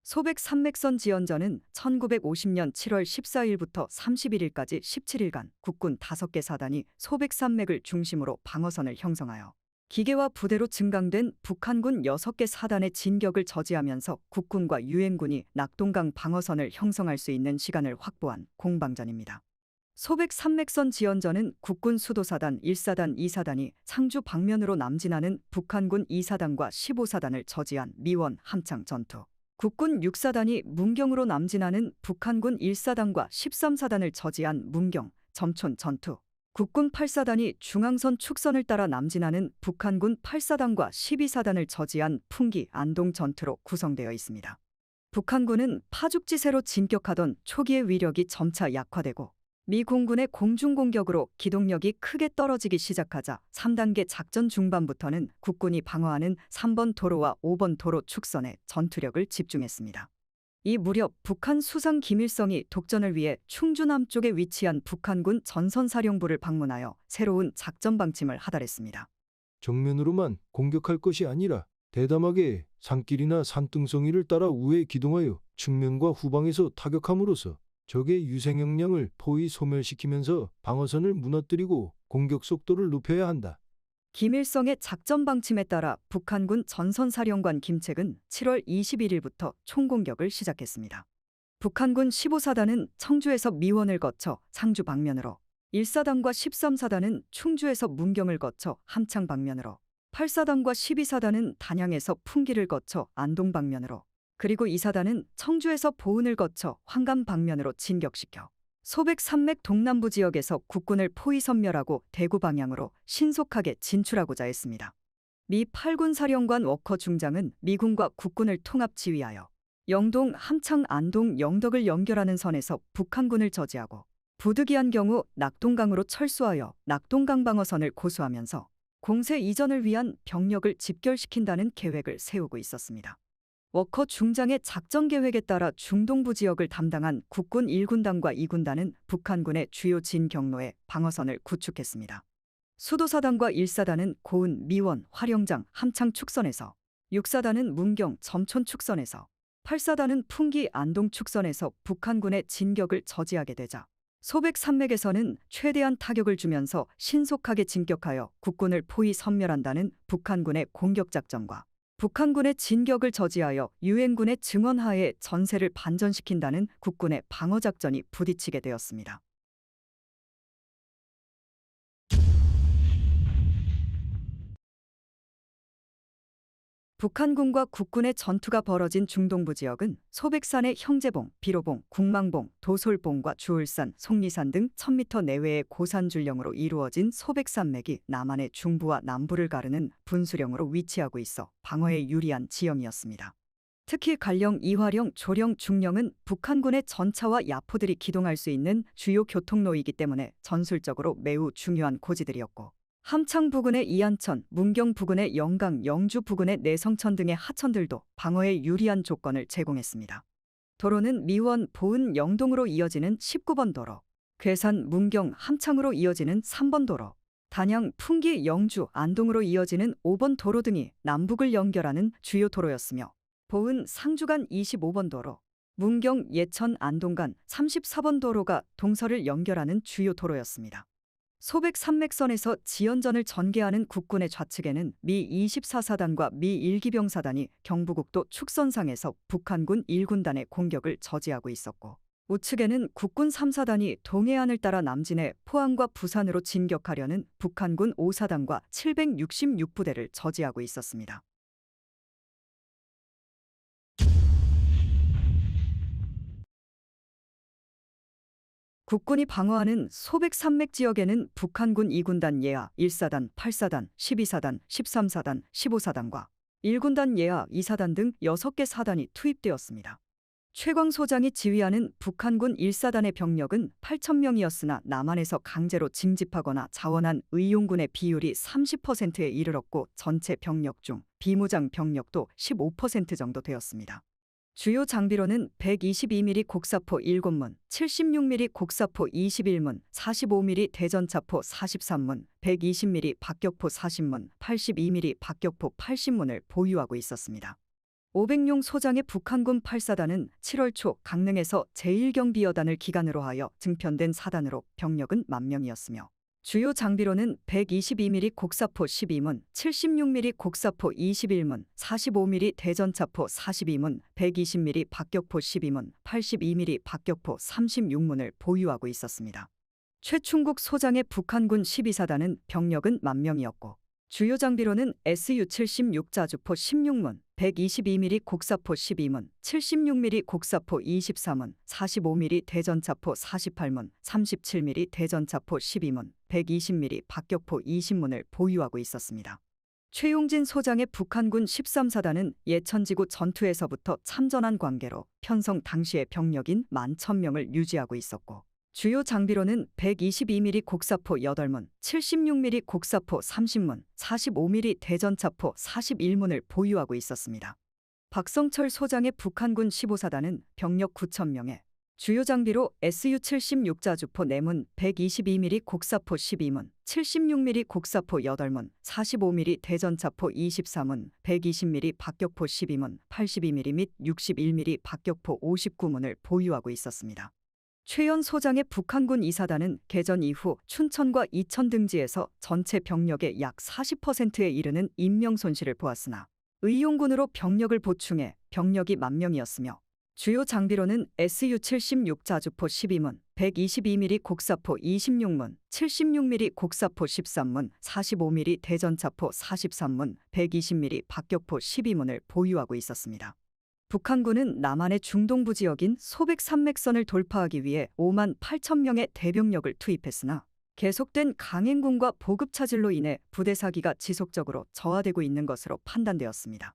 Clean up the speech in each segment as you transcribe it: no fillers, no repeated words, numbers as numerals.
소백산맥선 지연전은 1950년 7월 14일부터 31일까지 17일간 국군 5개 사단이 소백산맥을 중심으로 방어선을 형성하여 기계와 부대로 증강된 북한군 6개 사단의 진격을 저지하면서 국군과 유엔군이 낙동강 방어선을 형성할 수 있는 시간을 확보한 공방전입니다. 소백산맥선 지연전은 국군 수도사단 1사단 2사단이 상주 방면으로 남진하는 북한군 2사단과 15사단을 저지한 미원 함창 전투, 국군 6사단이 문경으로 남진하는 북한군 1사단과 13사단을 저지한 문경, 점촌 전투, 국군 8사단이 중앙선 축선을 따라 남진하는 북한군 8사단과 12사단을 저지한 풍기, 안동 전투로 구성되어 있습니다. 북한군은 파죽지세로 진격하던 초기의 위력이 점차 약화되고 미 공군의 공중공격으로 기동력이 크게 떨어지기 시작하자 3단계 작전 중반부터는 국군이 방어하는 3번 도로와 5번 도로 축선에 전투력을 집중했습니다. 이 무렵 북한 수상 김일성이 독전을 위해 충주 남쪽에 위치한 북한군 전선사령부를 방문하여 새로운 작전 방침을 하달했습니다. 정면으로만 공격할 것이 아니라 대담하게 산길이나 산등성이를 따라 우회에 기동하여 측면과 후방에서 타격함으로써 적의 유생 역량을 포위 소멸시키면서 방어선을 무너뜨리고 공격 속도를 높여야 한다. 김일성의 작전 방침에 따라 북한군 전선사령관 김책은 7월 21일부터 총공격을 시작했습니다. 북한군 15사단은 청주에서 미원을 거쳐 상주 방면으로, 1사단과 13사단은 충주에서 문경을 거쳐 함창 방면으로, 8사단과 12사단은 단양에서 풍기를 거쳐 안동 방면으로, 그리고 2사단은 청주에서 보은을 거쳐 황감 방면으로 진격시켜 소백산맥 동남부 지역에서 국군을 포위 섬멸하고 대구 방향으로 신속하게 진출하고자 했습니다. 미 8군 사령관 워커 중장은 미군과 국군을 통합 지휘하여 영동, 함창, 안동, 영덕을 연결하는 선에서 북한군을 저지하고 부득이한 경우 낙동강으로 철수하여 낙동강 방어선을 고수하면서 공세 이전을 위한 병력을 집결시킨다는 계획을 세우고 있었습니다. 워커 중장의 작전 계획에 따라 중동부 지역을 담당한 국군 1군단과 2군단은 북한군의 주요 진 경로에 방어선을 구축했습니다. 수도사단과 1사단은 고은, 미원, 화령장, 함창 축선에서, 6사단은 문경, 점촌 축선에서, 8사단은 풍기, 안동 축선에서 북한군의 진격을 저지하게 되자 소백산맥에서는 최대한 타격을 주면서 신속하게 진격하여 국군을 포위 섬멸한다는 북한군의 공격작전과 북한군의 진격을 저지하여 유엔군의 증언하에 전세를 반전시킨다는 국군의 방어작전이 부딪히게 되었습니다. 북한군과 국군의 전투가 벌어진 중동부 지역은 소백산의 형제봉, 비로봉, 국망봉, 도솔봉과 주울산, 속리산 등 1000m 내외의 고산줄령으로 이루어진 소백산맥이 남한의 중부와 남부를 가르는 분수령으로 위치하고 있어 방어에 유리한 지형이었습니다. 특히 갈령, 이화령, 조령, 중령은 북한군의 전차와 야포들이 기동할 수 있는 주요 교통로이기 때문에 전술적으로 매우 중요한 고지들이었고, 함창 부근의 이안천, 문경 부근의 영강, 영주 부근의 내성천 등의 하천들도 방어에 유리한 조건을 제공했습니다. 도로는 미원, 보은, 영동으로 이어지는 19번 도로, 괴산, 문경, 함창으로 이어지는 3번 도로, 단양, 풍기, 영주, 안동으로 이어지는 5번 도로 등이 남북을 연결하는 주요 도로였으며, 보은, 상주 간 25번 도로, 문경, 예천, 안동 간 34번 도로가 동서를 연결하는 주요 도로였습니다. 소백산맥선에서 지연전을 전개하는 국군의 좌측에는 미 24사단과 미 1기병사단이 경부국도 축선상에서 북한군 1군단의 공격을 저지하고 있었고, 우측에는 국군 3사단이 동해안을 따라 남진해 포항과 부산으로 진격하려는 북한군 5사단과 766부대를 저지하고 있었습니다. 국군이 방어하는 소백산맥 지역에는 북한군 2군단 예하 1사단, 8사단, 12사단, 13사단, 15사단과 1군단 예하 2사단 등 6개 사단이 투입되었습니다. 최광 소장이 지휘하는 북한군 1사단의 병력은 8,000명이었으나 남한에서 강제로 징집하거나 자원한 의용군의 비율이 30%에 이르렀고 전체 병력 중 비무장 병력도 15% 정도 되었습니다. 주요 장비로는 122mm 곡사포 7문, 76mm 곡사포 21문, 45mm 대전차포 43문, 120mm 박격포 40문, 82mm 박격포 80문을 보유하고 있었습니다. 500용 소장의 북한군 8사단은 7월 초 강릉에서 제1경비여단을 기간으로 하여 증편된 사단으로 병력은 10,000명이었으며 주요 장비로는 122mm 곡사포 12문, 76mm 곡사포 21문, 45mm 대전차포 42문, 120mm 박격포 12문, 82mm 박격포 36문을 보유하고 있었습니다. 최충국 소장의 북한군 12사단은 병력은 10,000명이었고 주요 장비로는 SU-76 자주포 16문, 122mm 곡사포 12문, 76mm 곡사포 23문, 45mm 대전차포 48문, 37mm 대전차포 12문, 120mm 박격포 20문을 보유하고 있었습니다. 최용진 소장의 북한군 13사단은 예천지구 전투에서부터 참전한 관계로 편성 당시의 병력인 11,000명을 유지하고 있었고 주요 장비로는 122mm 곡사포 8문, 76mm 곡사포 30문, 45mm 대전차포 41문을 보유하고 있었습니다. 박성철 소장의 북한군 15사단은 병력 9,000명에 주요 장비로 SU-76 자주포 4문, 122mm 곡사포 12문, 76mm 곡사포 8문, 45mm 대전차포 24문, 120mm 박격포 12문, 82mm 및 61mm 박격포 59문을 보유하고 있었습니다. 최연 소장의 북한군 2사단은 개전 이후 춘천과 이천 등지에서 전체 병력의 약 40%에 이르는 인명 손실을 보았으나 의용군으로 병력을 보충해 병력이 10,000명이었으며 주요 장비로는 SU-76 자주포 12문, 122mm 곡사포 26문, 76mm 곡사포 13문, 45mm 대전차포 43문, 120mm 박격포 12문을 보유하고 있었습니다. 북한군은 남한의 중동부 지역인 소백 산맥선을 돌파하기 위해 58,000명의 대병력을 투입했으나 계속된 강행군과 보급 차질로 인해 부대 사기가 지속적으로 저하되고 있는 것으로 판단되었습니다.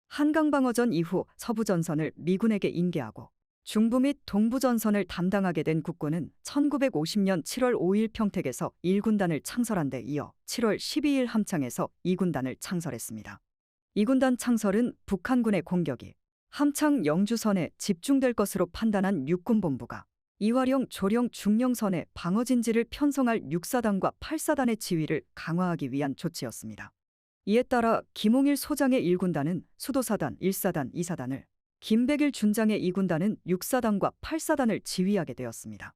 한강방어전 이후 서부전선을 미군에게 인계하고 중부 및 동부전선을 담당하게 된 국군은 1950년 7월 5일 평택에서 1군단을 창설한 데 이어 7월 12일 함창에서 2군단을 창설했습니다. 2군단 창설은 북한군의 공격이 함창 영주선에 집중될 것으로 판단한 육군본부가 이화령 조령 중령선에 방어진지를 편성할 6사단과 8사단의 지휘를 강화하기 위한 조치였습니다. 이에 따라 김홍일 소장의 1군단은 수도사단 1사단 2사단을 김백일 준장의 2군단은 6사단과 8사단을 지휘하게 되었습니다.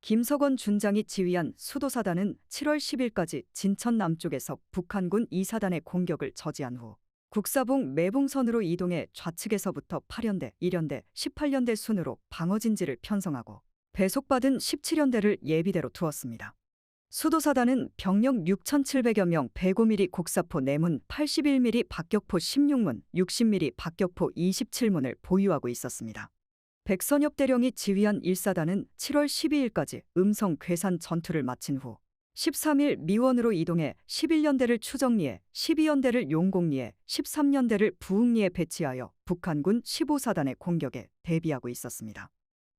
김석원 준장이 지휘한 수도사단은 7월 10일까지 진천 남쪽에서 북한군 2사단의 공격을 저지한 후 국사봉 매봉선으로 이동해 좌측에서부터 8연대, 1연대, 18연대 순으로 방어진지를 편성하고 배속받은 17연대를 예비대로 두었습니다. 수도사단은 병력 6,700여 명, 105mm 곡사포 4문, 81mm 박격포 16문, 60mm 박격포 27문을 보유하고 있었습니다. 백선엽 대령이 지휘한 1사단은 7월 12일까지 음성 괴산 전투를 마친 후 13일 미원으로 이동해 11연대를 추정리에, 12연대를 용곡리에, 13연대를 부흥리에 배치하여 북한군 15사단의 공격에 대비하고 있었습니다.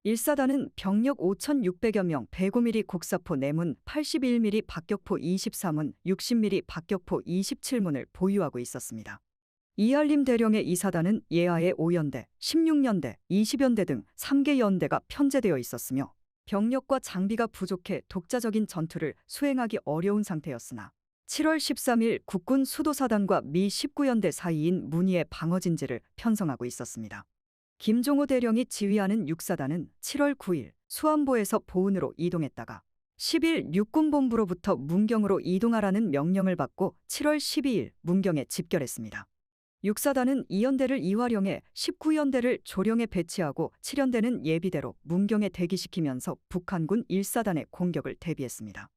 1사단은 병력 5,600여 명, 105mm 곡사포 4문, 81mm 박격포 24문, 60mm 박격포 27문을 보유하고 있었습니다. 이알림 대령의 2사단은 예하의 5연대, 16연대, 20연대 등 3개 연대가 편제되어 있었으며 병력과 장비가 부족해 독자적인 전투를 수행하기 어려운 상태였으나 7월 13일 국군 수도사단과 미 19연대 사이인 문의의 방어진지를 편성하고 있었습니다. 김종호 대령이 지휘하는 6사단은 7월 9일 수안보에서 보은으로 이동했다가 10일 육군본부로부터 문경으로 이동하라는 명령을 받고 7월 12일 문경에 집결했습니다. 6사단은 2연대를 이화령에, 19연대를 조령에 배치하고 7연대는 예비대로 문경에 대기시키면서 북한군 1사단의 공격을 대비했습니다.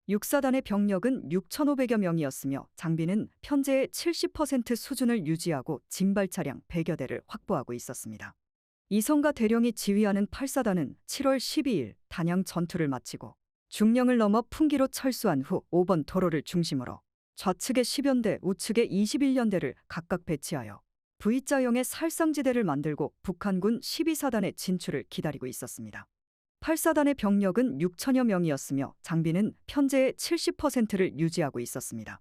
6사단의 병력은 6,500여 명이었으며 장비는 편제의 70% 수준을 유지하고 징발차량 100여 대를 확보하고 있었습니다. 이성가 대령이 지휘하는 8사단은 7월 12일 단양 전투를 마치고 중령을 넘어 풍기로 철수한 후 5번 도로를 중심으로 좌측에 10연대, 우측에 21연대를 각각 배치하여 V자형의 살상지대를 만들고 북한군 12사단의 진출을 기다리고 있었습니다. 8사단의 병력은 6천여 명이었으며 장비는 편제의 70%를 유지하고 있었습니다.